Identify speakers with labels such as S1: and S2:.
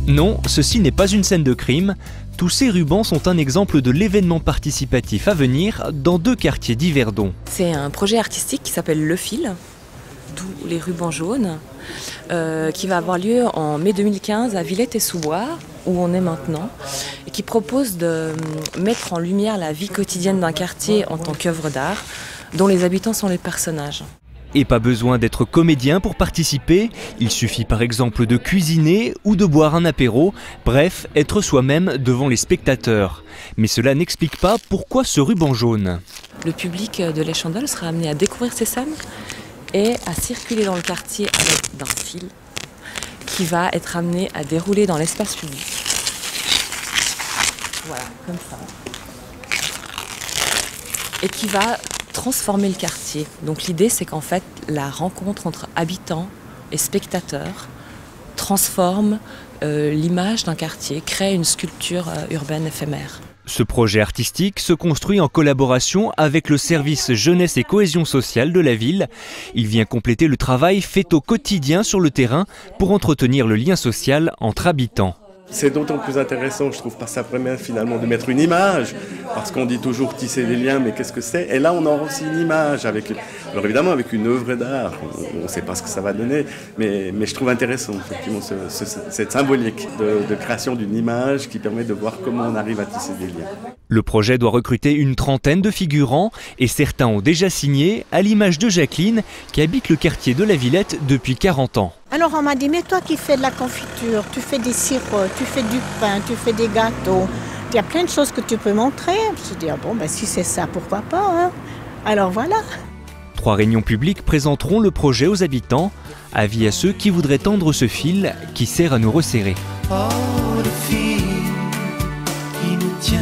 S1: Non, ceci n'est pas une scène de crime. Tous ces rubans sont un exemple de l'événement participatif à venir dans 2 quartiers d'Yverdon.
S2: C'est un projet artistique qui s'appelle Le Fil, d'où les rubans jaunes, qui va avoir lieu en mai 2015 à Villette-et-sous-Bois, où on est maintenant, et qui propose de mettre en lumière la vie quotidienne d'un quartier en tant qu'œuvre d'art, dont les habitants sont les personnages.
S1: Et pas besoin d'être comédien pour participer, il suffit par exemple de cuisiner ou de boire un apéro, bref, être soi-même devant les spectateurs. Mais cela n'explique pas pourquoi ce ruban jaune.
S2: Le public de Les Chandelles sera amené à découvrir ces scènes et à circuler dans le quartier avec d'un fil qui va être amené à dérouler dans l'espace public. Voilà, comme ça. Et qui va transformer le quartier. Donc l'idée, c'est qu'en fait, la rencontre entre habitants et spectateurs transforme l'image d'un quartier, crée une sculpture urbaine éphémère.
S1: Ce projet artistique se construit en collaboration avec le service jeunesse et cohésion sociale de la ville. Il vient compléter le travail fait au quotidien sur le terrain pour entretenir le lien social entre habitants.
S3: C'est d'autant plus intéressant, je trouve, par sa première finalement de mettre une image, parce qu'on dit toujours tisser des liens, mais qu'est-ce que c'est? Et là, on a aussi une image, alors évidemment avec une œuvre d'art, on ne sait pas ce que ça va donner, mais je trouve intéressant, effectivement, cette symbolique de création d'une image qui permet de voir comment on arrive à tisser des liens.
S1: Le projet doit recruter une trentaine de figurants, et certains ont déjà signé, à l'image de Jacqueline, qui habite le quartier de la Villette depuis 40 ans.
S4: Alors on m'a dit, mais toi qui fais de la confiture, tu fais des sirops, tu fais du pain, tu fais des gâteaux, il y a plein de choses que tu peux montrer. Je me suis dit, ah bon, ben, si c'est ça, pourquoi pas, hein? Alors voilà.
S1: 3 réunions publiques présenteront le projet aux habitants. Avis à ceux qui voudraient tendre ce fil qui sert à nous resserrer.
S5: Oh, le fil qui nous tient.